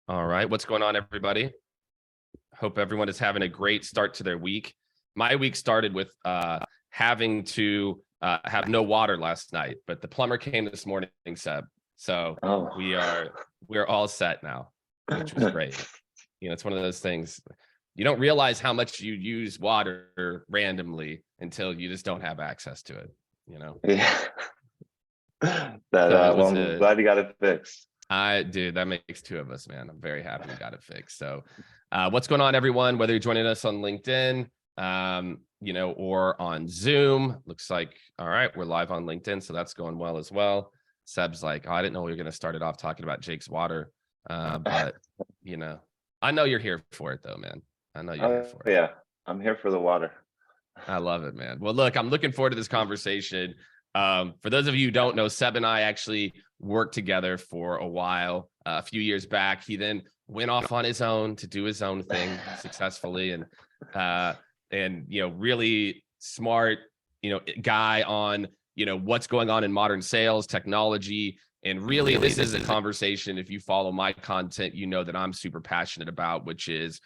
All right. What's going on, everybody? Hope everyone is having a great start to their week. My week started with having to have no water last night, but the plumber came this morning, Seb. So we're all set now, which was great. It's one of those things. You don't realize how much you use water randomly until you just don't have access to it, Yeah. I'm glad you got it fixed. Dude, that makes two of us, man. I'm very happy we got it fixed. So what's going on, everyone? Whether you're joining us on LinkedIn, or on Zoom, looks like, all right, we're live on LinkedIn. So that's going well as well. Seb's like, oh, I didn't know we were going to start it off talking about Jake's water. But, I know you're here for it though, man. I know you're here for it. Yeah, I'm here for the water. I love it, man. Well, look, I'm looking forward to this conversation. For those of you who don't know, Seb and I actually worked together for a while, a few years back. He then went off on his own to do his own thing successfully, and really smart, guy on, what's going on in modern sales technology. And really, this is a conversation, if you follow my content, that I'm super passionate about, which is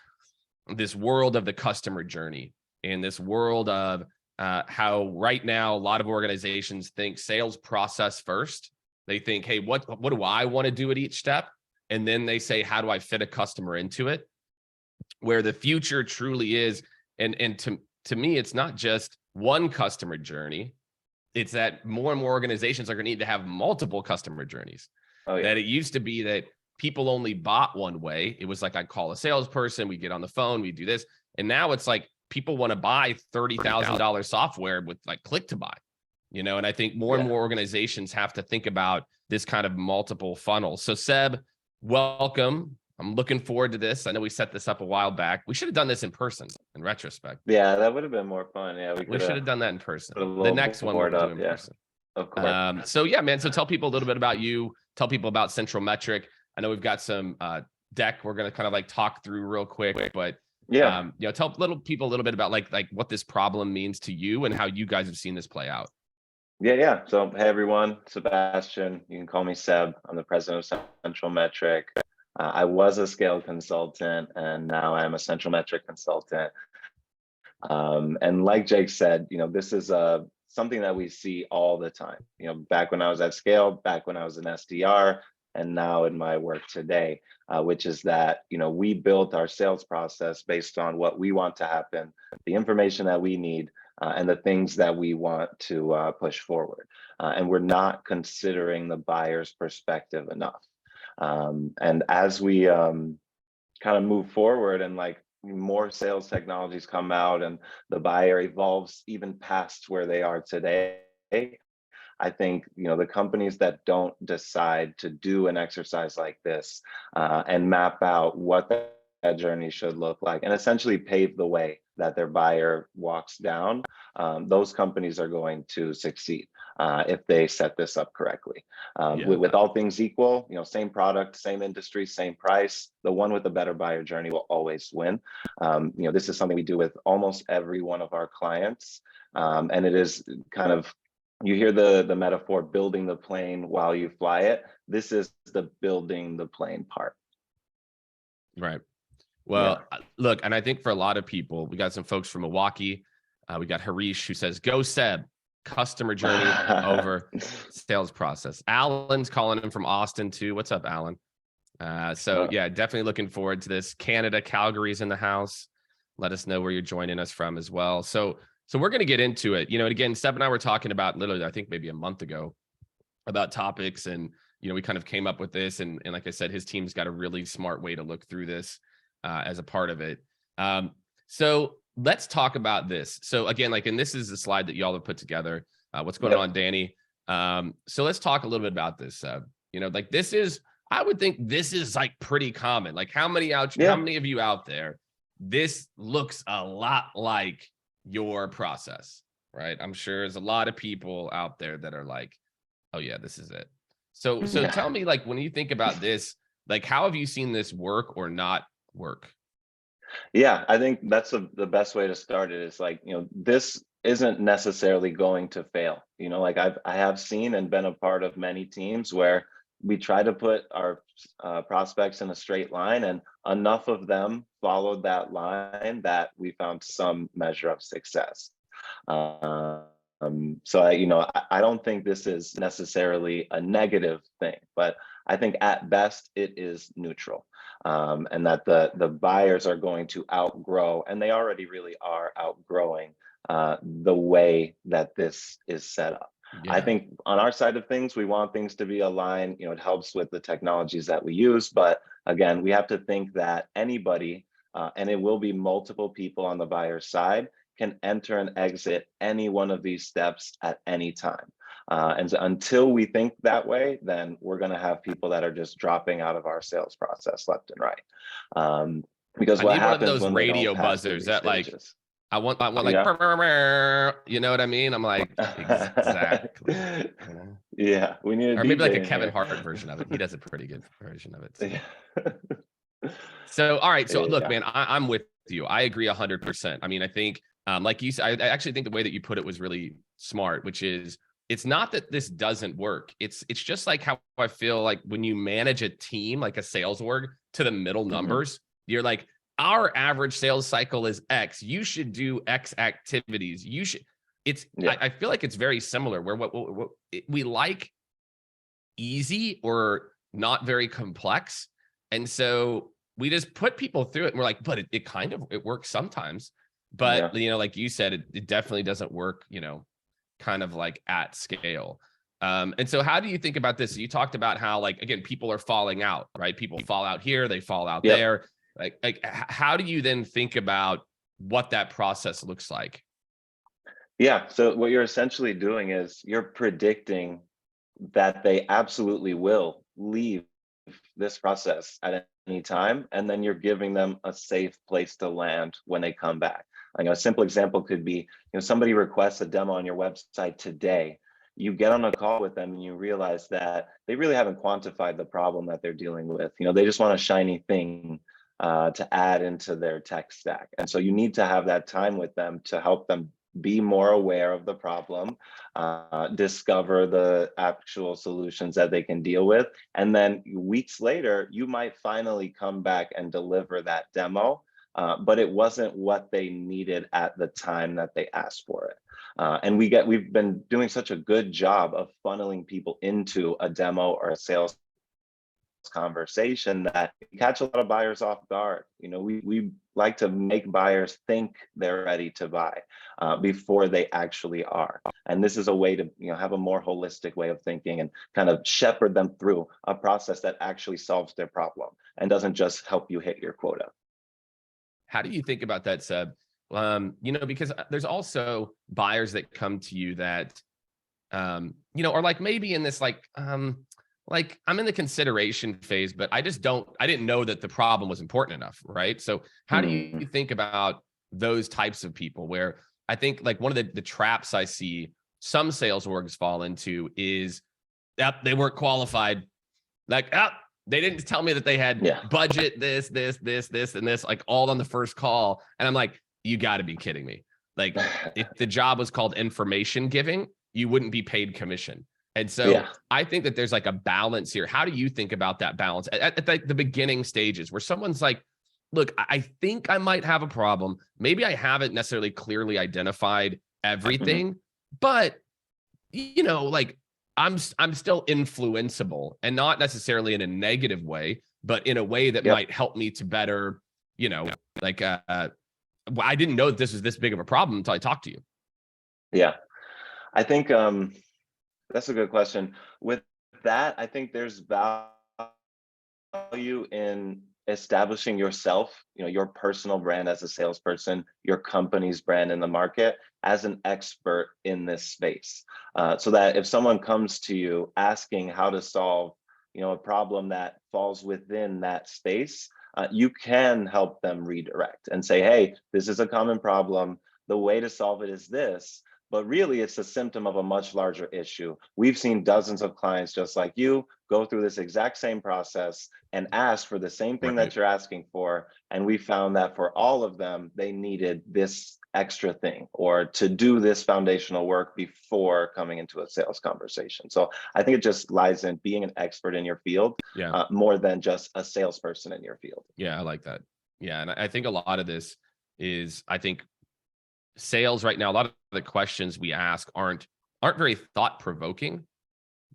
this world of the customer journey, and this world of how right now a lot of organizations think sales process first. They think, hey, what do I want to do at each step? And then they say, how do I fit a customer into it? Where the future truly is, and to me, it's not just one customer journey. It's that more and more organizations are going to need to have multiple customer journeys. Oh, yeah. That it used to be that people only bought one way. It was like, I'd call a salesperson, we get on the phone, we do this. And now it's like people want to buy $30,000 software with like click to buy, and I think more and more organizations have to think about this kind of multiple funnels. So Seb, welcome. I'm looking forward to this. I know we set this up a while back. We should have done this in person in retrospect. Yeah, that would have been more fun. Yeah, we should have done that in person. The next one we'll do in person. Of course. So yeah, man. So tell people a little bit about you. Tell people about Central Metric. I know we've got some deck we're going to kind of like talk through real quick, but tell people a little bit about like what this problem means to you and how you guys have seen this play out. Yeah. So hey everyone, Sebastian. You can call me Seb. I'm the president of Central Metric. I was a scale consultant, and now I'm a Central Metric consultant. And like Jake said, this is something that we see all the time. Back when I was at Scale, back when I was an SDR, and now in my work today, which is that, we built our sales process based on what we want to happen, the information that we need, and the things that we want to push forward. And we're not considering the buyer's perspective enough. And as we kind of move forward and like more sales technologies come out and the buyer evolves even past where they are today, I think, the companies that don't decide to do an exercise like this and map out what that journey should look like and essentially pave the way that their buyer walks down, those companies are going to succeed if they set this up correctly. With all things equal, same product, same industry, same price, the one with the better buyer journey will always win. This is something we do with almost every one of our clients. And it is kind of, you hear the metaphor, building the plane while you fly it. This is the building the plane part. Right. Well, look, and I think for a lot of people, we got some folks from Milwaukee. We got Harish who says, go Seb, customer journey over sales process. Alan's calling him from Austin too. What's up, Alan? Definitely looking forward to this. Canada, Calgary's in the house. Let us know where you're joining us from as well. So we're going to get into it. And again, Seb and I were talking about literally, I think maybe a month ago about topics, and, we kind of came up with this. And like I said, his team's got a really smart way to look through this as a part of it. So let's talk about this. So again, and this is the slide that y'all have put together. What's going on, Danny? So let's talk a little bit about this. This is, I would think this is like pretty common. Like how many of you out there, this looks a lot like your process, right? I'm sure there's a lot of people out there that are like, oh yeah, this is it. So tell me, like, when you think about this, like, how have you seen this work or not work? Yeah, I think that's the best way to start it is like, this isn't necessarily going to fail. I have seen and been a part of many teams where, we try to put our prospects in a straight line, and enough of them followed that line that we found some measure of success. So I don't think this is necessarily a negative thing, but I think at best it is neutral, and that the buyers are going to outgrow, and they already really are outgrowing the way that this is set up. I think on our side of things, we want things to be aligned. It helps with the technologies that we use, but again, we have to think that anybody, and it will be multiple people on the buyer's side, can enter and exit any one of these steps at any time. And so until we think that way, then we're going to have people that are just dropping out of our sales process left and right. Because I what need one of happens those when they radio don't pass through buzzers these that like, stages? I want like, Yeah. "Brr, brr, brr," you know what I mean? I'm like, exactly. You know? Yeah, we need a Or maybe like DJ a in Kevin here. Hart version of it. He does a pretty good version of it. So. Yeah. So, all right. So, look, Yeah. man, I'm with you. I agree 100%. I mean, I think, like you said, I actually think the way that you put it was really smart, which is it's not that this doesn't work. It's just like how I feel like when you manage a team, like a sales org, to the middle numbers, you're like, our average sales cycle is X. You should do X activities. You should. It's. Yeah. I feel like it's very similar. Where what we like easy or not very complex, and so we just put people through it and we're like, but it kind of, it works sometimes, but like you said, it definitely doesn't work, kind of like at scale. And so how do you think about this? You talked about how, like, again, people are falling out, right? People fall out here, they fall out there. Like how do you then think about what that process looks like? Yeah. So what you're essentially doing is you're predicting that they absolutely will leave this process at any time, and then you're giving them a safe place to land when they come back. A simple example could be, somebody requests a demo on your website today. You get on a call with them and you realize that they really haven't quantified the problem that they're dealing with. They just want a shiny thing to add into their tech stack. And so you need to have that time with them to help them be more aware of the problem, discover the actual solutions that they can deal with. And then weeks later, you might finally come back and deliver that demo, but it wasn't what they needed at the time that they asked for it. And we've been doing such a good job of funneling people into a demo or a sales conversation that we catch a lot of buyers off guard. We like to make buyers think they're ready to buy before they actually are. And this is a way to have a more holistic way of thinking and kind of shepherd them through a process that actually solves their problem and doesn't just help you hit your quota. How do you think about that, Seb? Because there's also buyers that come to you that, are like maybe in this like I'm in the consideration phase, but I didn't know that the problem was important enough, right? So how do you think about those types of people where I think like one of the traps I see some sales orgs fall into is that they weren't qualified. Like, they didn't tell me that they had budget, this, and this, like all on the first call. And I'm like, you got to be kidding me. Like if the job was called information giving, you wouldn't be paid commission. And so I think that there's like a balance here. How do you think about that balance at the beginning stages where someone's like, look, I think I might have a problem. Maybe I haven't necessarily clearly identified everything, but like I'm still influenceable, and not necessarily in a negative way, but in a way that might help me to better, like I didn't know that this was this big of a problem until I talked to you. Yeah, I think that's a good question. With that, I think there's value in establishing yourself, your personal brand as a salesperson, your company's brand in the market as an expert in this space. So that if someone comes to you asking how to solve, a problem that falls within that space, you can help them redirect and say, hey, this is a common problem. The way to solve it is this. but really it's a symptom of a much larger issue. We've seen dozens of clients just like you go through this exact same process and ask for the same thing Right. that you're asking for. And we found that for all of them, they needed this extra thing or to do this foundational work before coming into a sales conversation. So I think it just lies in being an expert in your field, Yeah. more than just a salesperson in your field. Yeah, I like that. Yeah, and I think a lot of this is, I think sales right now, a lot of the questions we ask aren't very thought provoking.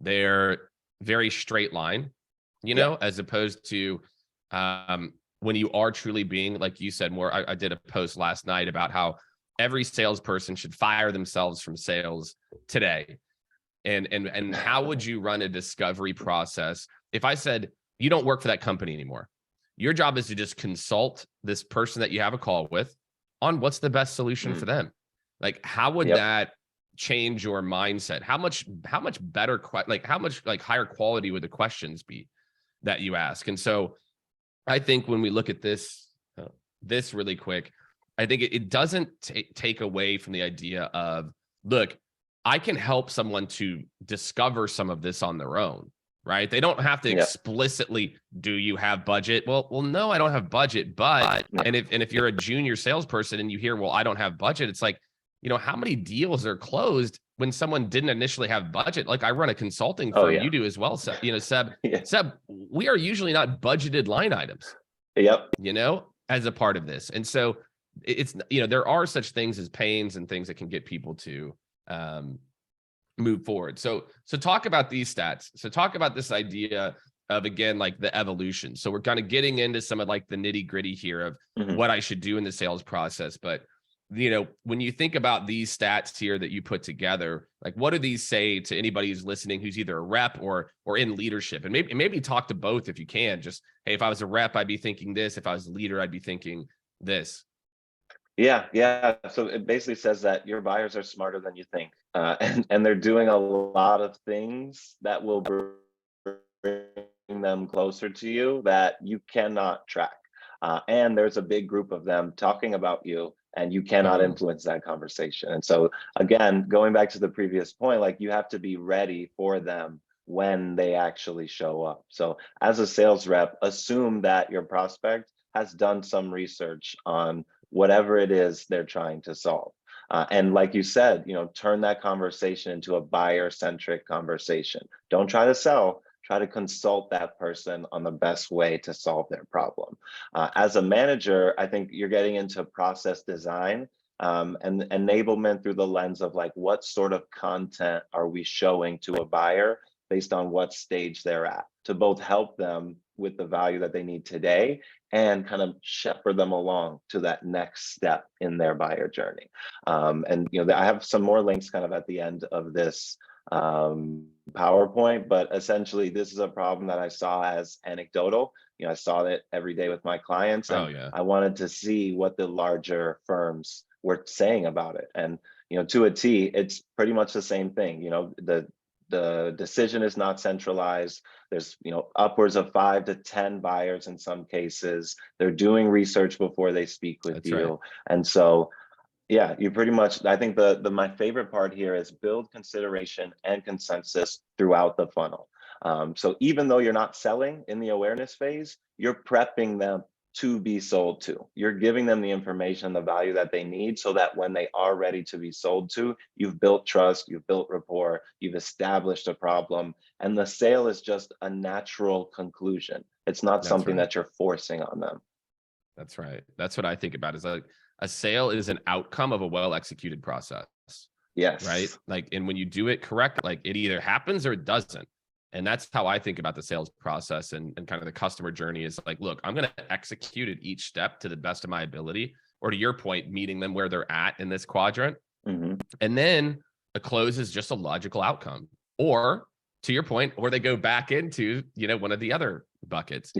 They're very straight line, Yeah. as opposed to when you are truly being, like you said, more. I did a post last night about how every salesperson should fire themselves from sales today. And how would you run a discovery process if I said you don't work for that company anymore? Your job is to just consult this person that you have a call with on what's the best solution for them. Like, how would that change your mindset? How much better, how much higher quality would the questions be that you ask? And so I think when we look at this really quick, I think it doesn't take away from the idea of, look, I can help someone to discover some of this on their own. Right? They don't have to explicitly, do you have budget? Well, no, I don't have budget. But and if you're a junior salesperson and you hear, well, I don't have budget, it's like, how many deals are closed when someone didn't initially have budget? Like, I run a consulting firm, you do as well, Seb. Seb, we are usually not budgeted line items. As a part of this, and so it's there are such things as pains and things that can get people to move forward. So talk about these stats. So talk about this idea of, again, like the evolution. So we're kind of getting into some of like the nitty gritty here of what I should do in the sales process. But, when you think about these stats here that you put together, like, what do these say to anybody who's listening, who's either a rep or in leadership? And maybe talk to both if you can. Just, hey, if I was a rep, I'd be thinking this. If I was a leader, I'd be thinking this. Yeah. So it basically says that your buyers are smarter than you think, and they're doing a lot of things that will bring them closer to you that you cannot track. And there's a big group of them talking about you, and you cannot influence that conversation. And so, again, going back to the previous point, like, you have to be ready for them when they actually show up. So as a sales rep, assume that your prospect has done some research on whatever it is they're trying to solve. And like you said, turn that conversation into a buyer-centric conversation. Don't try to sell, try to consult that person on the best way to solve their problem. As a manager, I think you're getting into process design and enablement through the lens of, like, what sort of content are we showing to a buyer based on what stage they're at, to both help them with the value that they need today and kind of shepherd them along to that next step in their buyer journey. And I have some more links kind of at the end of this PowerPoint, but essentially this is a problem that I saw as anecdotal. I saw it every day with my clients, and I wanted to see what the larger firms were saying about it. And to a T, it's pretty much the same thing. The decision is not centralized. There's upwards of 5 to 10 buyers in some cases. They're doing research before they speak with you. Right. And so, you pretty much, I think my favorite part here is build consideration and consensus throughout the funnel. So even though you're not selling in the awareness phase, you're prepping them to be sold to. You're giving them the information, the value that they need, so that when they are ready to be sold to, you've built trust, you've built rapport, you've established a problem, and the sale is just a natural conclusion. It's not something that you're forcing on them. That's right. That's what I think about, is like a sale is an outcome of a well-executed process. Yes. Right. Like, and when you do it correct, like, it either happens or it doesn't. And that's how I think about the sales process and kind of the customer journey, is like, look, I'm going to execute at each step to the best of my ability, or to your point, meeting them where they're at in this quadrant. And then a close is just a logical outcome, or to your point, or they go back into, one of the other buckets.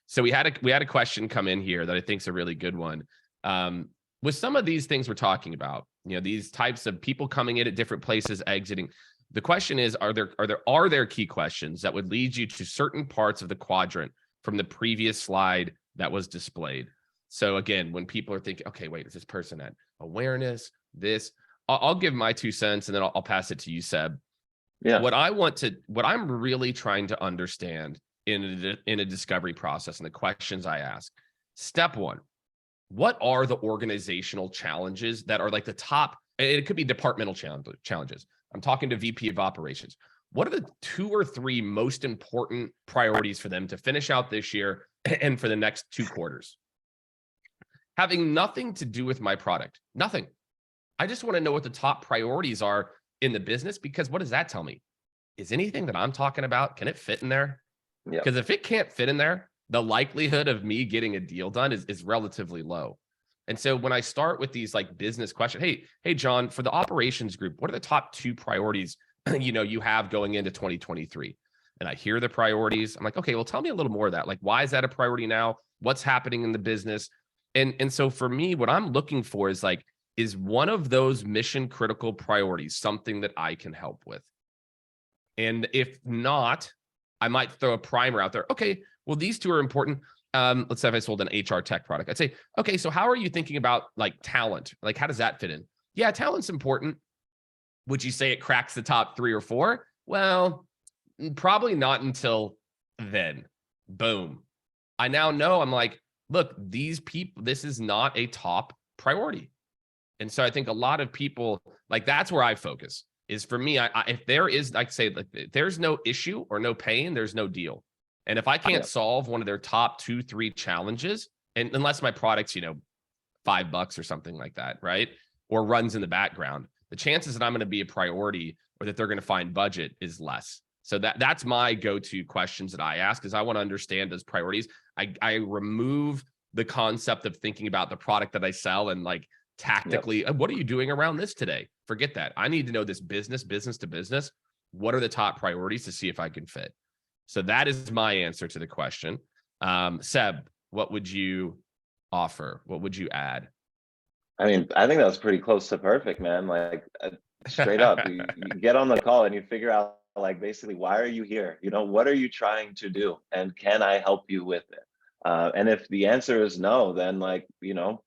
So we had a question come in here that I think is a really good one. With some of these things we're talking about, these types of people coming in at different places, exiting. The question is, are there key questions that would lead you to certain parts of the quadrant from the previous slide that was displayed? So again, when people are thinking, okay, wait, is this person at awareness, this, I'll give my 2 cents and then I'll pass it to you, Seb. Yeah. What I'm really trying to understand in a discovery process and the questions I ask. Step one, what are the organizational challenges that are like the top? It could be departmental challenges. I'm talking to VP of operations. What are the 2 or 3 most important priorities for them to finish out this year and for the next 2 quarters? Having nothing to do with my product, nothing. I just want to know what the top priorities are in the business, because what does that tell me? Is anything that I'm talking about, can it fit in there? Yeah. Because if it can't fit in there, the likelihood of me getting a deal done is relatively low. And so when I start with these like business questions, hey, John, for the operations group, what are the top 2 priorities you have going into 2023? And I hear the priorities. I'm like, okay, well, tell me a little more of that. Like, why is that a priority now? What's happening in the business? And so for me, what I'm looking for is like, is one of those mission critical priorities something that I can help with? And if not, I might throw a primer out there. Okay, well, these 2 are important. Let's say if I sold an HR tech product, I'd say, okay, so how are you thinking about like talent? Like, how does that fit in? Yeah, talent's important. Would you say it cracks the top 3 or 4? Well, probably not until then. Boom. I now know, I'm like, look, these people, this is not a top priority. And so I think a lot of people, like, that's where I focus. Is for me, if there is, like, say, like, if there's no issue or no pain, there's no deal. And if I can't solve one of their top 2, 3 challenges, and unless my product's, $5 or something like that, right? Or runs in the background, the chances that I'm going to be a priority or that they're going to find budget is less. So that's my go-to questions that I ask, is I want to understand those priorities. I remove the concept of thinking about the product that I sell and like tactically, what are you doing around this today? Forget that. I need to know this business to business. What are the top priorities to see if I can fit? So that is my answer to the question. Seb, what would you offer? What would you add? I mean, I think that was pretty close to perfect, man. Like, straight up, you get on the call and you figure out, like, basically, why are you here? What are you trying to do? And can I help you with it? And if the answer is no, then, like, you don't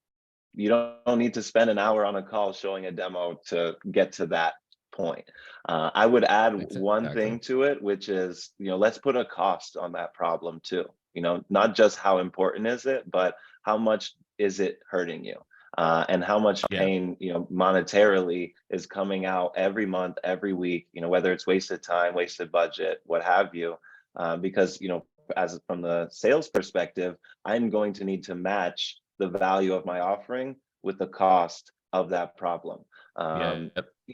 need to spend an hour on a call showing a demo to get to that point. I would add one thing to it, which is, let's put a cost on that problem too. Not just how important is it, but how much is it hurting you? And how much pain, monetarily is coming out every month, every week, whether it's wasted time, wasted budget, what have you. Because, as from the sales perspective, I'm going to need to match the value of my offering with the cost of that problem.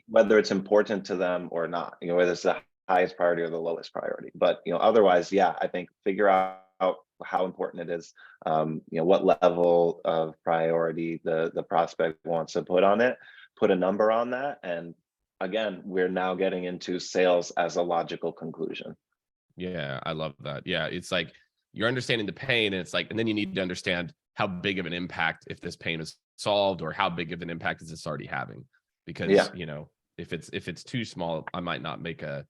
Whether it's important to them or not, whether it's the highest priority or the lowest priority. But, otherwise, I think figure out how important it is, what level of priority the prospect wants to put on it, put a number on that. And again, we're now getting into sales as a logical conclusion. Yeah, I love that. Yeah, it's like you're understanding the pain, and it's like, and then you need to understand how big of an impact, if this pain is solved, or how big of an impact is this already having. Because if it's too small, I might not make a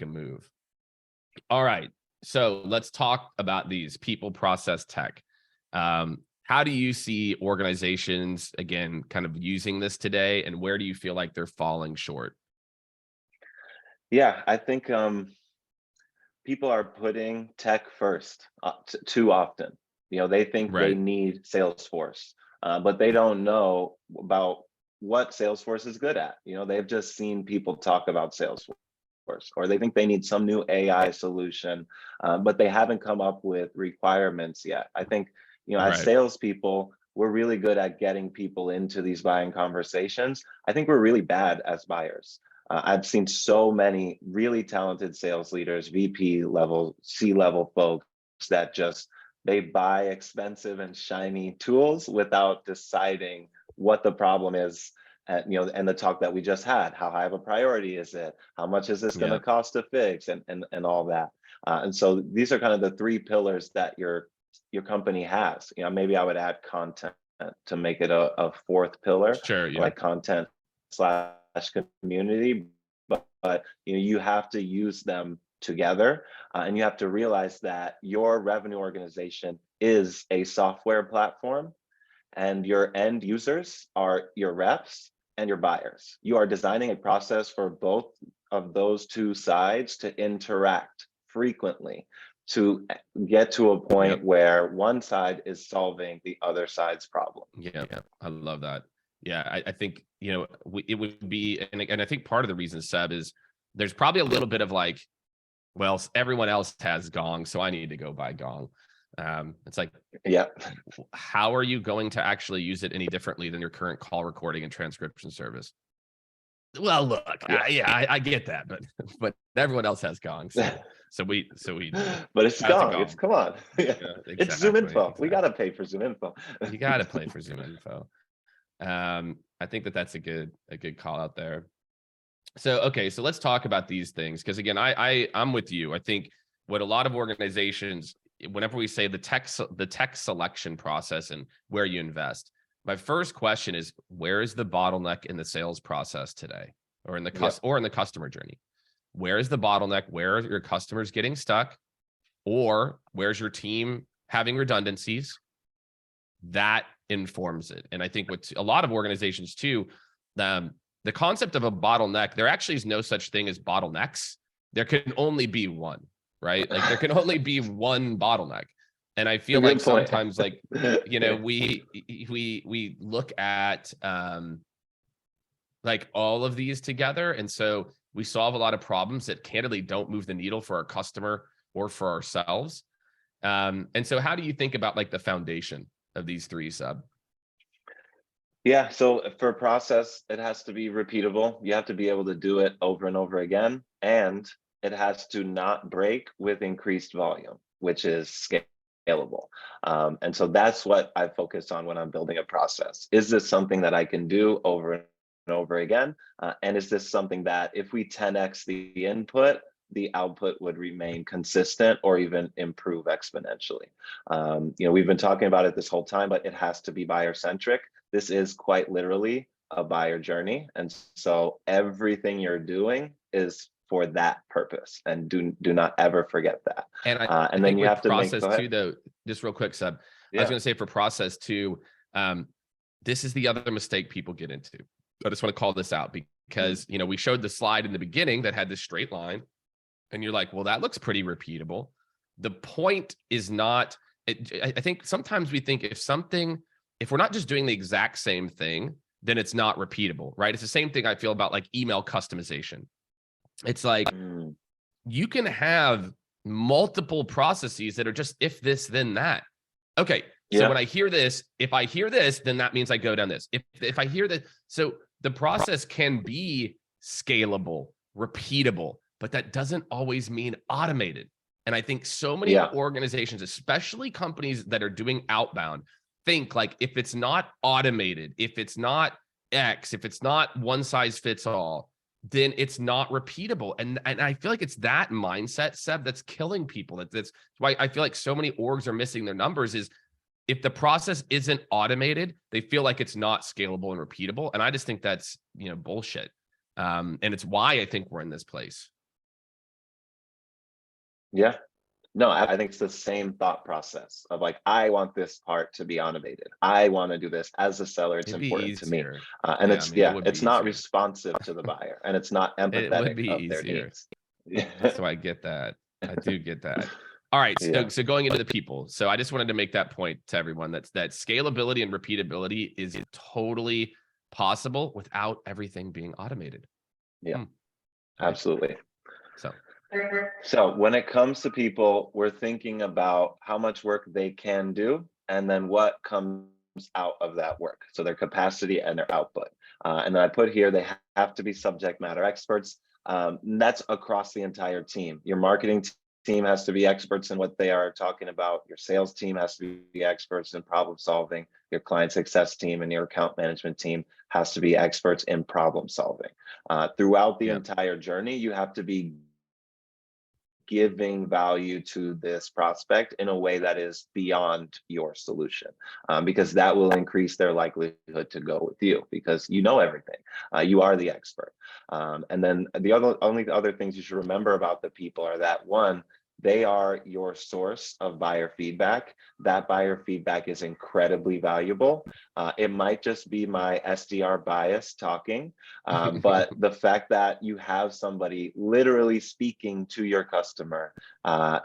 move. All right. So let's talk about these people, process, tech. How do you see organizations, again, kind of using this today, and where do you feel like they're falling short? Yeah, I think people are putting tech first too often. They think they need Salesforce, but they don't know about what Salesforce is good at. They've just seen people talk about Salesforce, or they think they need some new AI solution, but they haven't come up with requirements yet. I think, as salespeople, we're really good at getting people into these buying conversations. I think we're really bad as buyers. I've seen so many really talented sales leaders, VP level, C-level folks that they buy expensive and shiny tools without deciding what the problem is. And the talk that we just had, how high of a priority is it? How much is this going to cost to fix, and all that. And so these are kind of the 3 pillars that your company has. Maybe I would add content to make it a 4th pillar, like content / community. But you have to use them together, and you have to realize that your revenue organization is a software platform, and your end users are your reps. and your buyers. You are designing a process for both of those two sides to interact frequently, to get to a point where one side is solving the other side's problem. Yeah, I love that. Yeah, I think, you know, it would be, and I think part of the reason, Seb, is there's probably a little bit of like, well, everyone else has Gong, so I need to go buy Gong. It's like, yeah, how are you going to actually use it any differently than your current call recording and transcription service? Well, look, I get that, but everyone else has Gong, so we. But it's Gong. It's, come on, exactly, it's Zoom Info. Exactly. We gotta pay for Zoom Info. You gotta pay for Zoom Info. I think that's a good call out there. So, okay, so let's talk about these things, because again, I'm with you. I think what a lot of organizations, whenever we say the tech selection process and where you invest, my first question is, where is the bottleneck in the sales process today, or in the customer journey? Where is the bottleneck? Where are your customers getting stuck? Or where's your team having redundancies? That informs it. And I think what a lot of organizations too, the concept of a bottleneck, there actually is no such thing as bottlenecks. There can only be one, right? Like there can only be one bottleneck. And I feel like sometimes, like, you know, we look at like all of these together. And so we solve a lot of problems that candidly don't move the needle for our customer or for ourselves. And so how do you think about like the foundation of these three, Seb? Yeah, so for process, it has to be repeatable. You have to be able to do it over and over again, and it has to not break with increased volume, which is scalable. And so that's what I focus on when I'm building a process. Is this something that I can do over and over again? And is this something that if we 10x the input, the output would remain consistent or even improve exponentially? You know, we've been talking about it this whole time, but it has to be buyer centric. This is quite literally a buyer journey. And so everything you're doing is for that purpose. And do not ever forget that. And then you have to process too, though, just real quick, Seb. I was going to say for process too, this is the other mistake people get into. I just want to call this out because, you know, we showed the slide in the beginning that had this straight line. And you're like, well, that looks pretty repeatable. The point is not, I think sometimes we think if we're not just doing the exact same thing, then it's not repeatable, right? It's the same thing I feel about like email customization. It's like you can have multiple processes that are just if this, then that. Okay, so when I hear this, if I hear this, then that means I go down this. If I hear that, so the process can be scalable, repeatable, but that doesn't always mean automated. And I think so many organizations, especially companies that are doing outbound, think like if it's not automated, if it's not X, if it's not one size fits all, then it's not repeatable. And I feel like it's that mindset, Seb, that's killing people. That's why I feel like so many orgs are missing their numbers, is if the process isn't automated, they feel like it's not scalable and repeatable. And I just think that's, you know, bullshit. And it's why I think we're in this place. Yeah, no, I think it's the same thought process of like, I want this part to be automated. I want to do this as a seller. It's important to me. And it's not responsive to the buyer, and it's not empathetic of their needs. So I get that. I do get that. All right. So going into the people. So I just wanted to make that point to everyone that scalability and repeatability is totally possible without everything being automated. Yeah, absolutely. So when it comes to people, we're thinking about how much work they can do, and then what comes out of that work. So their capacity and their output. And then I put here, they have to be subject matter experts. That's across the entire team. Your marketing team has to be experts in what they are talking about. Your sales team has to be experts in problem solving. Your client success team and your account management team has to be experts in problem solving. Throughout the entire journey, you have to be giving value to this prospect in a way that is beyond your solution, because that will increase their likelihood to go with you, because you know everything. You are the expert. And then the only other things you should remember about the people are that, one, they are your source of buyer feedback. That buyer feedback is incredibly valuable. It might just be my SDR bias talking, but the fact that you have somebody literally speaking to your customer,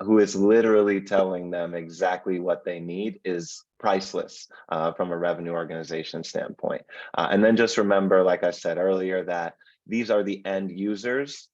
who is literally telling them exactly what they need is priceless from a revenue organization standpoint. And then just remember, like I said earlier, that these are the end users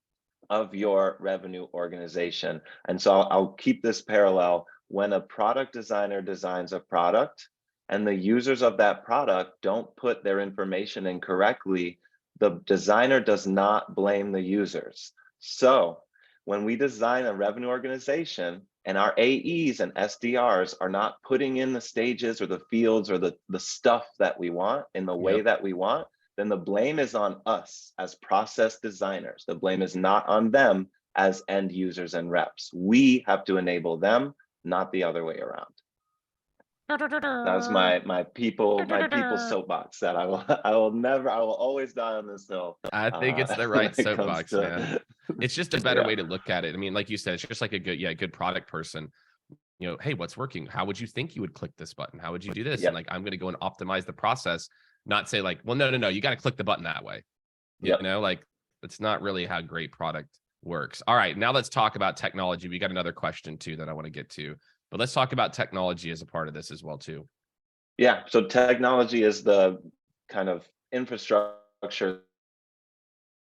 of your revenue organization. And so I'll keep this parallel. When a product designer designs a product and the users of that product don't put their information in correctly, the designer does not blame the users. So when we design a revenue organization and our AEs and SDRs are not putting in the stages or the fields or the stuff that we want in the way that we want, then the blame is on us as process designers. The blame is not on them as end users and reps. We have to enable them, not the other way around. That was my people soapbox that I will always die on this hill. I think it's the right soapbox, man. It's just a better Yeah. way to look at it. I mean, like you said, it's just like a good product person. You know, hey, what's working? How would you think you would click this button? How would you do this? Yep. And like, I'm going to go and optimize the process, not say like, well, no, you got to click the button that way. You Yep. know, like that's not really how great product works. All right, now let's talk about technology. We got another question too that I want to get to, but let's talk about technology as a part of this as well too. Yeah, so technology is the kind of infrastructure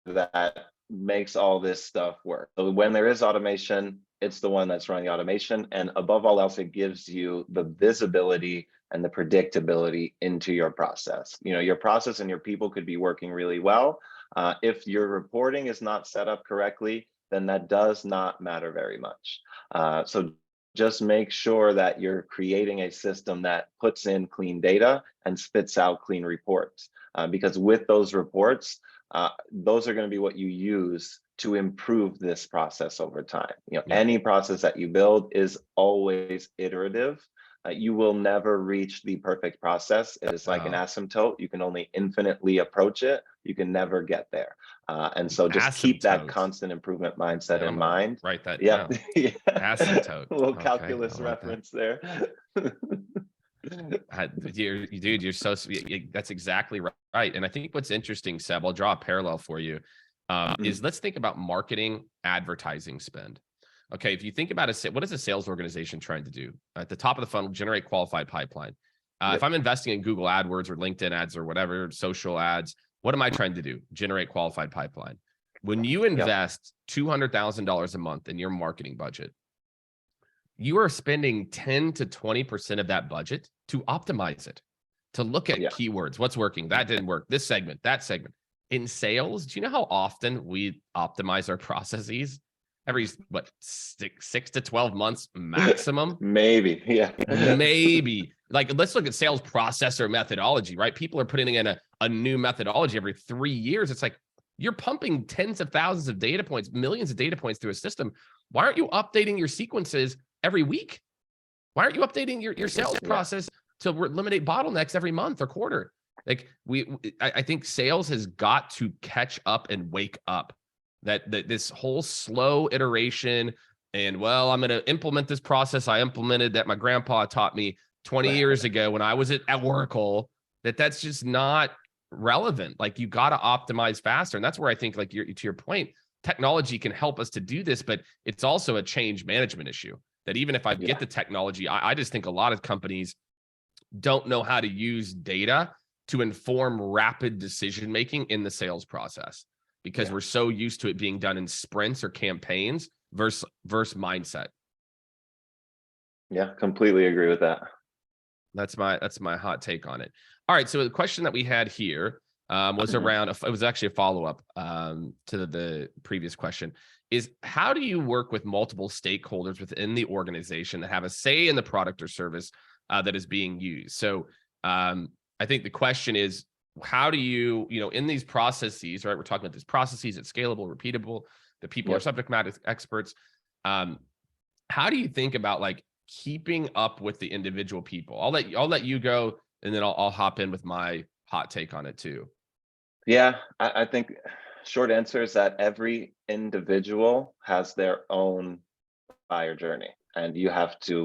that makes all this stuff work. So when there is automation, it's the one that's running the automation. And above all else, it gives you the visibility and the predictability into your process. You know, your process and your people could be working really well. If your reporting is not set up correctly, then that does not matter very much. So just make sure that you're creating a system that puts in clean data and spits out clean reports. Because with those reports, those are going to be what you use to improve this process over time. You know, any process that you build is always iterative. You will never reach the perfect process. It is like an asymptote. You can only infinitely approach it. You can never get there. And so just keep that constant improvement mindset in mind. Write that down. Yeah. Asymptote. A little calculus reference there. Dude, you're so sweet. That's exactly right. And I think what's interesting, Seb, I'll draw a parallel for you, is let's think about marketing advertising spend. Okay, if you think about what is a sales organization trying to do? At the top of the funnel, generate qualified pipeline. If I'm investing in Google AdWords or LinkedIn ads or whatever, social ads, what am I trying to do? Generate qualified pipeline. When you invest $200,000 a month in your marketing budget, you are spending 10 to 20% of that budget to optimize it, to look at keywords, what's working, that didn't work, this segment, that segment. In sales, do you know how often we optimize our processes? Every, what, 6 to 12 months maximum? Maybe, Maybe. Like, let's look at sales process or methodology, right? People are putting in a new methodology every 3 years. It's like, you're pumping tens of thousands of data points, millions of data points through a system. Why aren't you updating your sequences every week? Why aren't you updating your sales process to eliminate bottlenecks every month or quarter? Like I think sales has got to catch up and wake up that this whole slow iteration and, well, I'm going to implement this process I implemented that my grandpa taught me 20 years ago when I was at Oracle, that's just not relevant. Like, you got to optimize faster. And that's where I think, like, to your point, technology can help us to do this, but it's also a change management issue that even if I get the technology, I just think a lot of companies don't know how to use data to inform rapid decision-making in the sales process because we're so used to it being done in sprints or campaigns versus mindset. Yeah, completely agree with that. That's my hot take on it. All right. So the question that we had here was around, it was actually a follow-up to the previous question, is how do you work with multiple stakeholders within the organization that have a say in the product or service that is being used? So I think the question is, how do you, in these processes, right? We're talking about these processes, it's scalable, repeatable, the people are subject matter experts. How do you think about, like, keeping up with the individual people? I'll let you go, and then I'll hop in with my hot take on it too. Yeah, I think short answer is that every individual has their own buyer journey, and you have to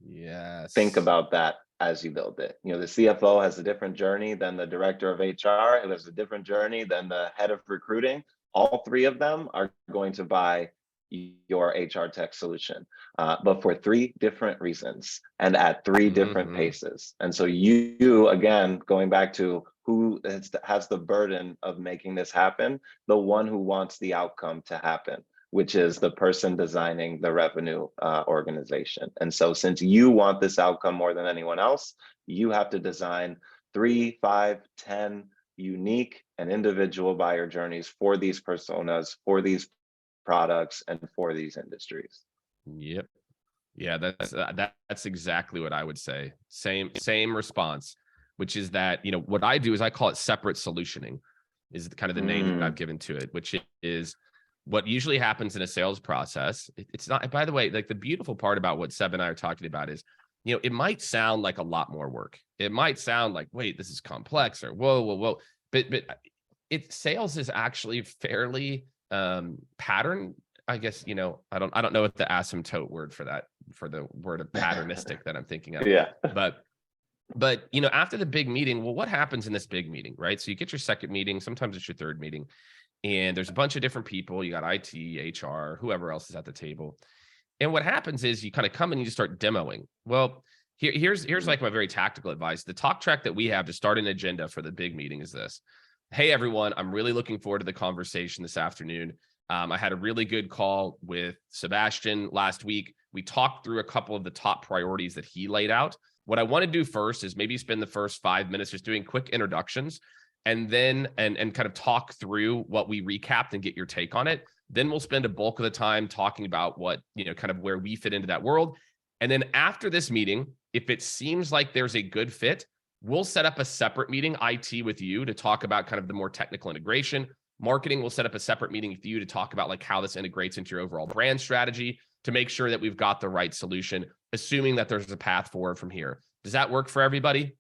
Yes. think about that as you build it. The CFO has a different journey than the director of HR, and there's a different journey than the head of recruiting. All three of them are going to buy your HR tech solution, but for three different reasons and at three different paces. And so you again, going back to who has the burden of making this happen, the one who wants the outcome to happen, which is the person designing the revenue organization. And so since you want this outcome more than anyone else, you have to design 3, 5, 10 unique and individual buyer journeys for these personas, for these products, and for these industries. Yep. Yeah, that's exactly what I would say. Same response, which is that, what I do is I call it separate solutioning, is kind of the name that I've given to it, which is what usually happens in a sales process. It's not, by the way, like the beautiful part about what Seb and I are talking about is, it might sound like a lot more work. It might sound like, wait, this is complex, or whoa. But sales is actually fairly pattern. I guess, I don't know what the asymptote word for that, for the word of patternistic that I'm thinking of. Yeah. But after the big meeting, well, what happens in this big meeting, right? So you get your second meeting, sometimes it's your third meeting, and there's a bunch of different people. You got IT, HR, whoever else is at the table. And what happens is you kind of come and you start demoing. Well, here's like my very tactical advice. The talk track that we have to start an agenda for the big meeting is this. Hey, everyone, I'm really looking forward to the conversation this afternoon. I had a really good call with Sebastian last week. We talked through a couple of the top priorities that he laid out. What I want to do first is maybe spend the first 5 minutes just doing quick introductions, and then and kind of talk through what we recapped and get your take on it. Then we'll spend a bulk of the time talking about what, kind of where we fit into that world. And then after this meeting, if it seems like there's a good fit, we'll set up a separate meeting, IT with you, to talk about kind of the more technical integration. Marketing will set up a separate meeting with you to talk about like how this integrates into your overall brand strategy, to make sure that we've got the right solution, assuming that there's a path forward from here. Does that work for everybody?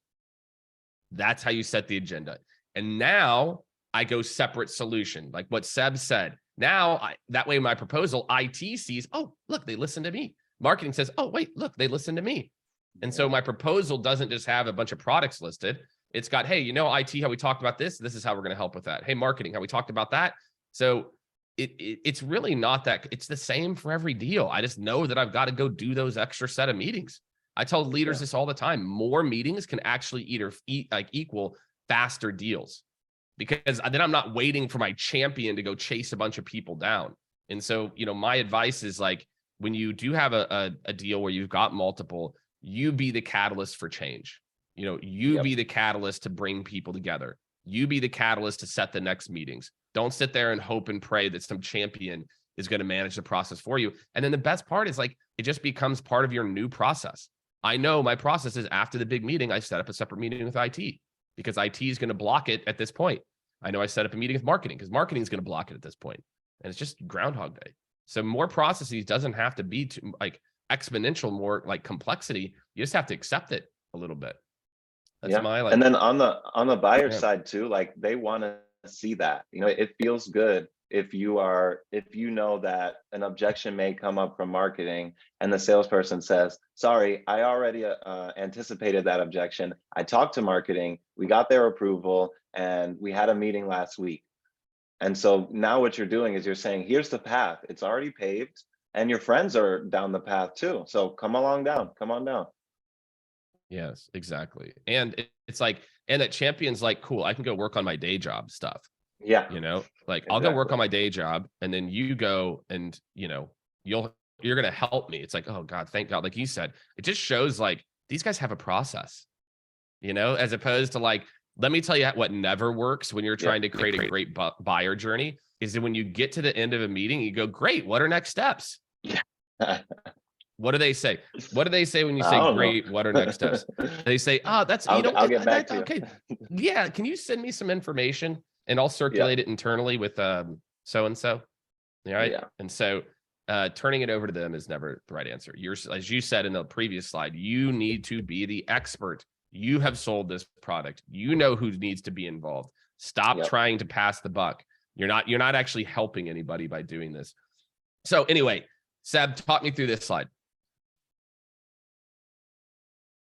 That's how you set the agenda. And now I go separate solution, like what Seb said. Now, that way my proposal, IT sees, oh, look, they listen to me. Marketing says, oh, wait, look, they listen to me. And so my proposal doesn't just have a bunch of products listed. It's got, hey, IT, how we talked about this. This is how we're going to help with that. Hey, marketing, how we talked about that. So it's really not that. It's the same for every deal. I just know that I've got to go do those extra set of meetings. I tell leaders this all the time. More meetings can actually equal faster deals, because then I'm not waiting for my champion to go chase a bunch of people down. And so, my advice is like, when you do have a deal where you've got multiple, you be the catalyst for change. You be the catalyst to bring people together. You be the catalyst to set the next meetings. Don't sit there and hope and pray that some champion is going to manage the process for you. And then the best part is like, it just becomes part of your new process. I know my process is after the big meeting, I set up a separate meeting with IT, because IT is going to block it at this point. I know I set up a meeting with marketing because marketing is going to block it at this point. And it's just Groundhog Day. So more processes doesn't have to be too, like exponential, more like complexity. You just have to accept it a little bit. That's my and then on the buyer side too, like they want to see that, it feels good if you know that an objection may come up from marketing and the salesperson says, sorry, I already anticipated that objection. I talked to marketing, we got their approval, and we had a meeting last week. And so now what you're doing is you're saying, here's the path, it's already paved, and your friends are down the path too. So come on down. Yes, exactly. And it's like, and that champion's like, cool, I can go work on my day job stuff. Yeah. Like I'll go work on my day job, and then you go and, you're going to help me. It's like, oh God, thank God. Like you said, it just shows like these guys have a process, as opposed to like, let me tell you what never works when you're trying to create a great buyer journey is that when you get to the end of a meeting, you go, great, what are next steps? What do they say? What do they say when you say, great, what are next steps? They say, oh, that's, I'll get back to you. Okay. Yeah. Can you send me some information and I'll circulate it internally with so-and-so. All right. Yeah. And so turning it over to them is never the right answer. As you said in the previous slide, you need to be the expert. You have sold this product. You know who needs to be involved. Stop trying to pass the buck. You're not actually helping anybody by doing this. So anyway, Seb, talk me through this slide.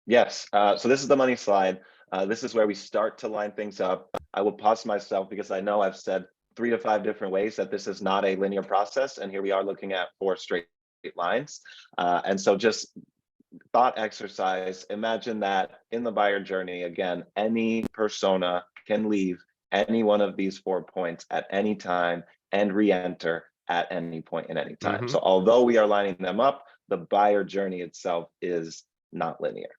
Yes, so this is the money slide. This is where we start to line things up. I will pause myself because I know I've said 3 to 5 different ways that this is not a linear process, and here we are looking at 4 straight lines. And so just thought exercise, imagine that in the buyer journey, again, any persona can leave any one of these 4 points at any time and re-enter at any point in any time. So although we are lining them up, the buyer journey itself is not linear.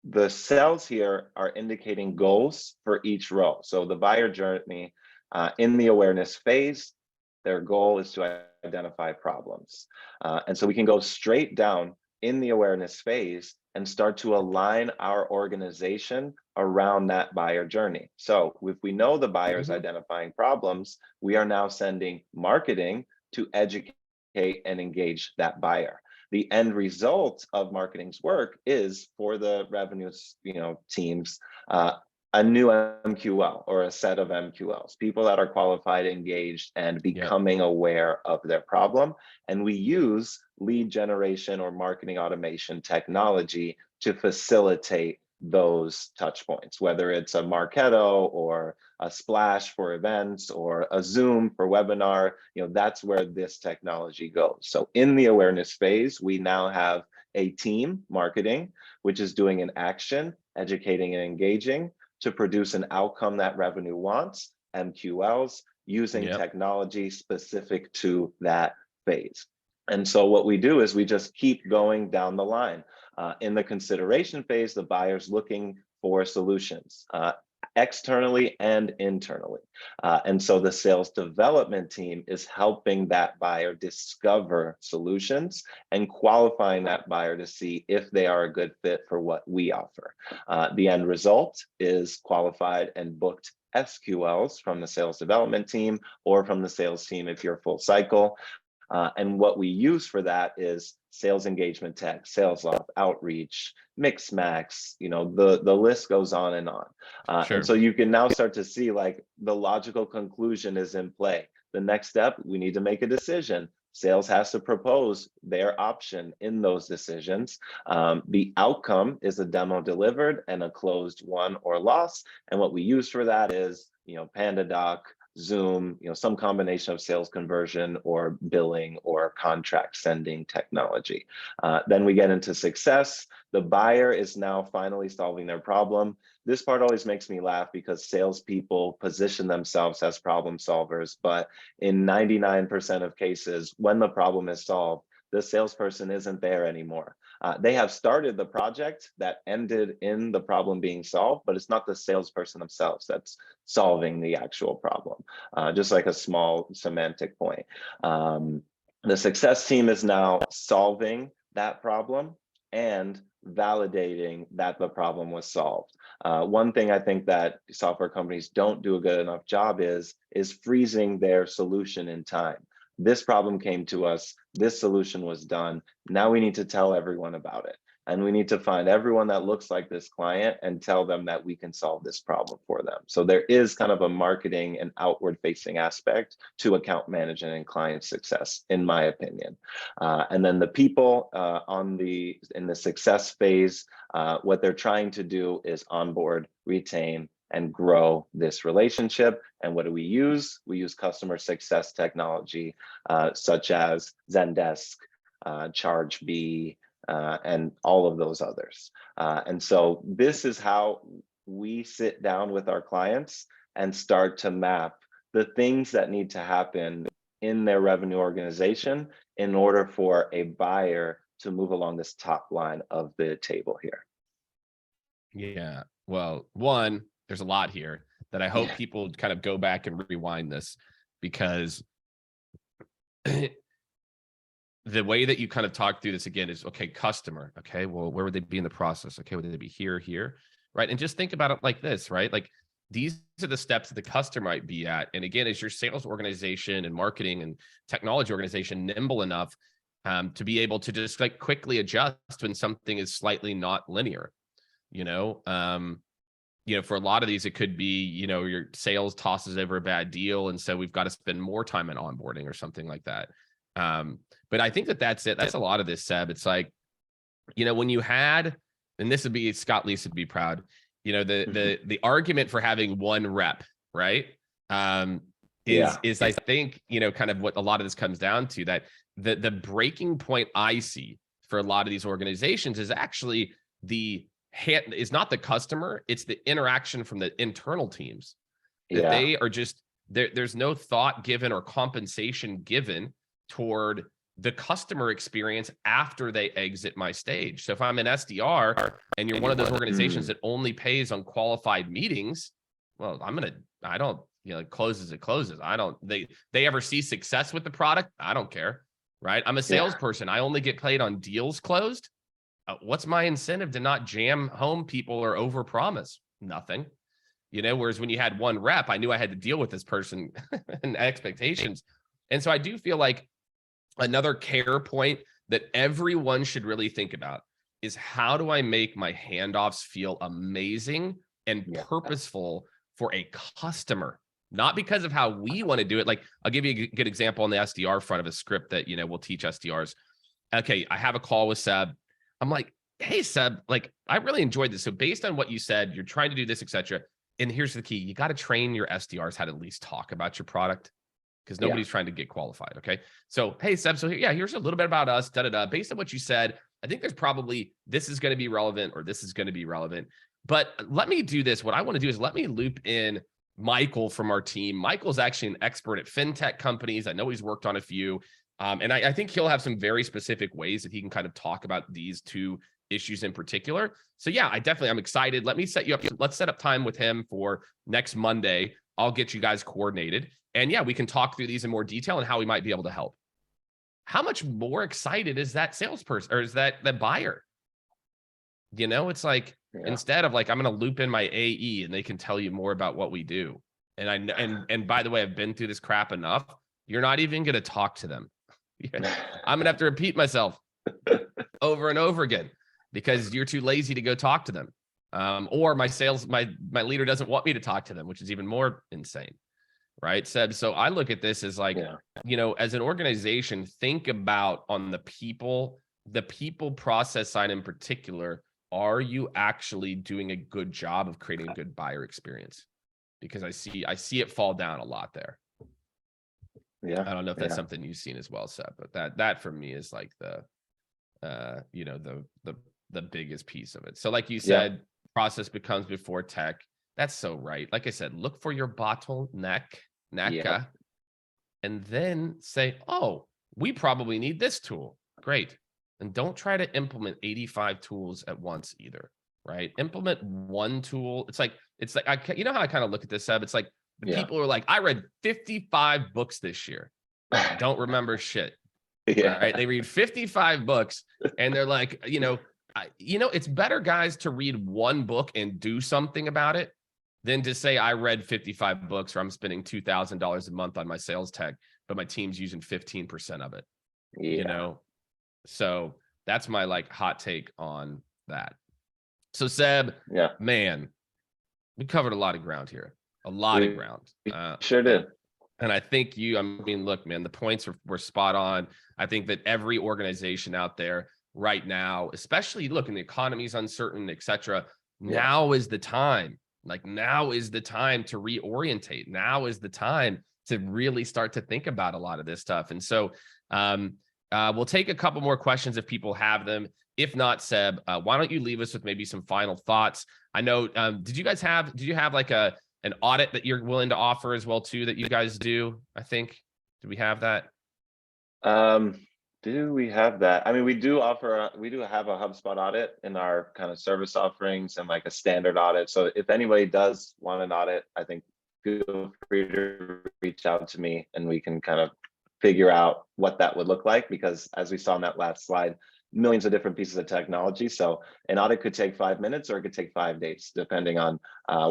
The cells here are indicating goals for each row. So the buyer journey in the awareness phase, their goal is to identify problems. And so we can go straight down in the awareness phase and start to align our organization around that buyer journey. So if we know the buyer is identifying problems, we are now sending marketing to educate and engage that buyer. The end result of marketing's work is for the revenue, teams, a new MQL or a set of MQLs, people that are qualified, engaged, and becoming aware of their problem. And we use lead generation or marketing automation technology to facilitate those touch points, whether it's a Marketo or a Splash for events or a Zoom for webinar, that's where this technology goes. So in the awareness phase, we now have a team, marketing, which is doing an action, educating and engaging to produce an outcome that revenue wants, MQLs, using technology specific to that phase. And so what we do is we just keep going down the line. In the consideration phase, the buyer's looking for solutions, externally and internally. And so the sales development team is helping that buyer discover solutions and qualifying that buyer to see if they are a good fit for what we offer. The end result is qualified and booked SQLs from the sales development team or from the sales team if you're full cycle. And what we use for that is sales engagement tech, sales love, outreach, mix max, the list goes on and on. And so you can now start to see like the logical conclusion is in play. The next step, we need to make a decision. Sales has to propose their option in those decisions. The outcome is a demo delivered and a closed won or loss. And what we use for that is, PandaDoc, Zoom, some combination of sales conversion or billing or contract sending technology. Then we get into success. The buyer is now finally solving their problem. This part always makes me laugh because salespeople position themselves as problem solvers, but in 99% of cases, when the problem is solved, the salesperson isn't there anymore. They have started the project that ended in the problem being solved, but it's not the salesperson themselves that's solving the actual problem. Just like a small semantic point. The success team is now solving that problem and validating that the problem was solved. One thing I think that software companies don't do a good enough job is freezing their solution in time. This problem came to us, this solution was done. Now we need to tell everyone about it. And we need to find everyone that looks like this client and tell them that we can solve this problem for them. So there is kind of a marketing and outward facing aspect to account management and client success, in my opinion. And then the people in the success phase, what they're trying to do is onboard, retain, and grow this relationship. And what do we use? We use customer success technology, such as Zendesk, ChargeBee, and all of those others. And so this is how we sit down with our clients and start to map the things that need to happen in their revenue organization in order for a buyer to move along this top line of the table here. Yeah, well, one, there's a lot here that I hope people kind of go back and rewind this, because the way that you kind of talk through this again is, okay, customer. Okay, well, where would they be in the process? Okay, would they be here, right? And just think about it like this, right? Like these are the steps that the customer might be at. And again, is your sales organization and marketing and technology organization nimble enough to be able to just like quickly adjust when something is slightly not linear? For a lot of these, it could be, your sales tosses over a bad deal. And so we've got to spend more time in onboarding or something like that. But I think that that's it. That's a lot of this, Seb. It's like, when you had, and this would be Scott Leese would be proud, the argument for having one rep, right? Is I think, kind of what a lot of this comes down to, that the breaking point I see for a lot of these organizations is actually is not the customer, it's the interaction from the internal teams. That they are just there's no thought given or compensation given toward the customer experience after they exit my stage. So if I'm an SDR and you're one of those organizations that only pays on qualified meetings, well, it closes, it closes. They ever see success with the product? I don't care, right? I'm a salesperson. I only get paid on deals closed. What's my incentive to not jam home people or overpromise? Nothing. Whereas when you had one rep, I knew I had to deal with this person and expectations. And so I do feel like another care point that everyone should really think about is, how do I make my handoffs feel amazing and purposeful for a customer? Not because of how we want to do it. Like, I'll give you a good example on the SDR front of a script that, we'll teach SDRs. Okay, I have a call with Seb. I'm like, hey, Seb, like, I really enjoyed this. So based on what you said, you're trying to do this, etc. And here's the key. You got to train your SDRs how to at least talk about your product, because nobody's trying to get qualified. Okay. So, hey, Seb, so here's a little bit about us, based on what you said, I think there's probably, this is going to be relevant, or this is going to be relevant, but let me do this. What I want to do is let me loop in Michael from our team. Michael's actually an expert at fintech companies. I know he's worked on a few. And I think he'll have some very specific ways that he can kind of talk about these two issues in particular. So I'm excited. Let me set you up. Let's set up time with him for next Monday. I'll get you guys coordinated. And we can talk through these in more detail and how we might be able to help. How much more excited is that salesperson, or is that buyer? It's like, instead of like, I'm going to loop in my AE and they can tell you more about what we do. And by the way, I've been through this crap enough. You're not even going to talk to them. I'm going to have to repeat myself over and over again because you're too lazy to go talk to them. Or my leader doesn't want me to talk to them, which is even more insane. Right, Seb? So I look at this as like, as an organization, think about on the people process side in particular, are you actually doing a good job of creating a good buyer experience? Because I see it fall down a lot there. I don't know if that's something you've seen as well, Seb, but that for me is like the biggest piece of it. So like you said, process becomes before tech. That's so right. Like I said, look for your bottleneck, and then say, oh, we probably need this tool. Great. And don't try to implement 85 tools at once either, right? Implement one tool. It's like, how I kind of look at this, Seb? It's like people are like, I read 55 books this year. Don't remember shit. Right? They read 55 books and they're like, it's better, guys, to read one book and do something about it than to say I read 55 books or I'm spending $2,000 a month on my sales tech, but my team's using 15% of it. So that's my like hot take on that. So Seb, man, we covered a lot of ground here, of ground. Sure did. And I think look, man, the points were spot on. I think that every organization out there right now, especially the economy's uncertain, etc. Now is the time. Like, now is the time to reorientate. Now is the time to really start to think about a lot of this stuff. And so we'll take a couple more questions if people have them. If not, Seb, why don't you leave us with maybe some final thoughts? I know, did you have like an audit that you're willing to offer as well too, that you guys do? I think, do we have that? Do we have that? I mean, we do have a HubSpot audit in our kind of service offerings and like a standard audit. So if anybody does want an audit, I think feel free to reach out to me and we can kind of figure out what that would look like, because as we saw in that last slide, millions of different pieces of technology. So an audit could take 5 minutes or it could take 5 days, depending on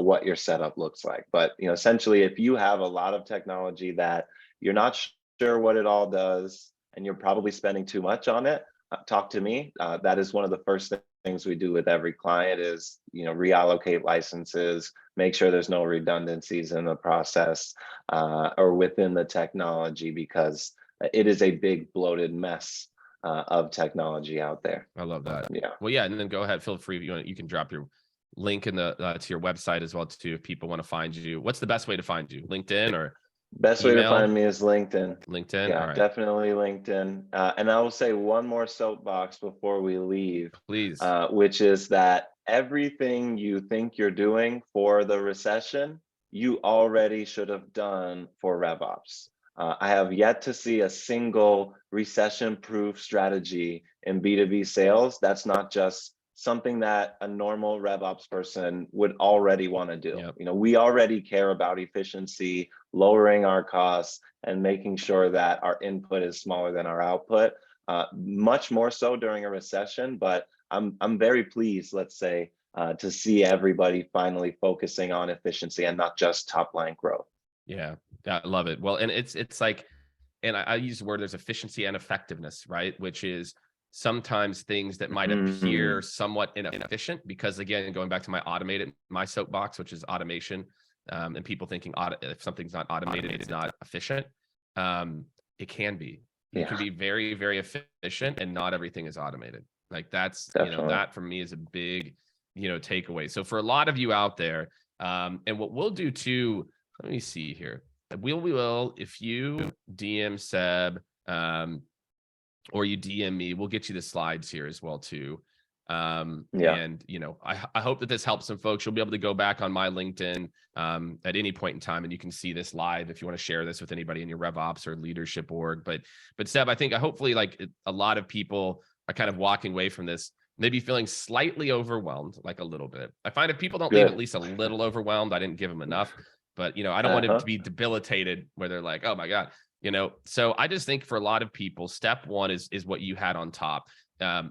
what your setup looks like. But essentially, if you have a lot of technology that you're not sure what it all does, and you're probably spending too much on it, talk to me. That is one of the first things we do with every client is, reallocate licenses, make sure there's no redundancies in the process or within the technology, because it is a big bloated mess of technology out there. I love that. Yeah. Well, yeah, and then go ahead, feel free. If you want, you can drop your link in the to your website as well too, if people want to find you. What's the best way to find you? LinkedIn or Best way to find me is LinkedIn. LinkedIn. Yeah, All right. definitely LinkedIn. And I will say one more soapbox before we leave, Please. which is that everything you think you're doing for the recession, you already should have done for RevOps. I have yet to see a single recession-proof strategy in B2B sales that's not just something that a normal RevOps person would already want to do. Yep. You know, we already care about efficiency, lowering our costs, and making sure that our input is smaller than our output. Much more so during a recession, but I'm very pleased, let's say, to see everybody finally focusing on efficiency and not just top line growth. Yeah, I love it. Well, and it's like, and I use the word, there's efficiency and effectiveness, right? Which is sometimes things that might appear somewhat inefficient, because again, going back to my soapbox, which is automation, and people thinking if something's not automated, it's not efficient. It can be. You can be very, very efficient, and not everything is automated. Like that's, that for me is a big, takeaway. So for a lot of you out there, and what we'll do too, let me see here. We will, if you DM Seb, or you DM me, we'll get you the slides here as well too. And I hope that this helps some folks. You'll be able to go back on my LinkedIn at any point in time, and you can see this live if you want to share this with anybody in your RevOps or leadership org. But Seb, I think hopefully like a lot of people are kind of walking away from this maybe feeling slightly overwhelmed, like a little bit. I find if people don't leave at least a little overwhelmed, I didn't give them enough. But I don't want it to be debilitated where they're like, oh my God, So I just think for a lot of people, step one is what you had on top,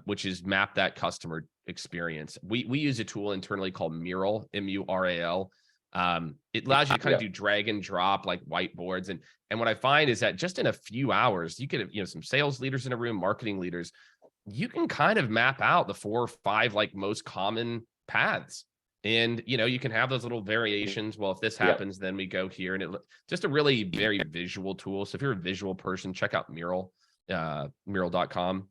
which is map that customer experience. We use a tool internally called Mural, MURAL. It allows you to kind of do drag and drop like whiteboards. And what I find is that just in a few hours, you could have, some sales leaders in a room, marketing leaders, you can kind of map out the 4 or 5 like most common paths. And, you can have those little variations. Well, if this happens, then we go here, and just a really very visual tool. So if you're a visual person, check out Mural, mural.com.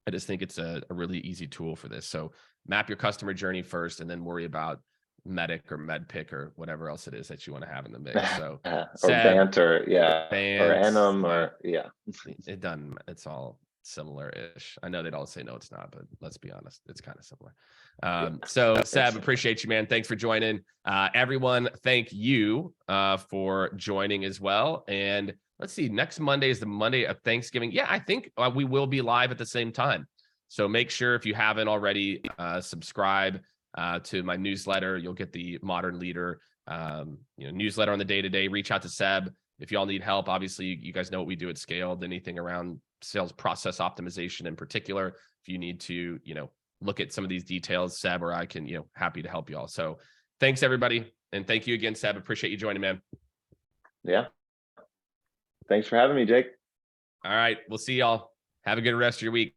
I just think it's a really easy tool for this. So map your customer journey first, and then worry about Medic or MedPick or whatever else it is that you want to have in the mix. So or Banter, or Anim, or it doesn't. It's all similar-ish. I know they'd all say no, it's not, but let's be honest, it's kind of similar. So Seb, appreciate you, man. Thanks for joining. Everyone, thank you for joining as well. And let's see, next Monday is the Monday of Thanksgiving. Yeah, I think we will be live at the same time. So make sure, if you haven't already, subscribe to my newsletter. You'll get the Modern Leader newsletter on the day-to-day. Reach out to Seb if y'all need help. Obviously, you guys know what we do at Scaled. Anything around sales process optimization in particular, if you need to look at some of these details, Seb or I can happy to help you all. So thanks everybody, and thank you again, Seb. Appreciate you joining, man. Thanks for having me, Jake. All right, we'll see y'all. Have a good rest of your week.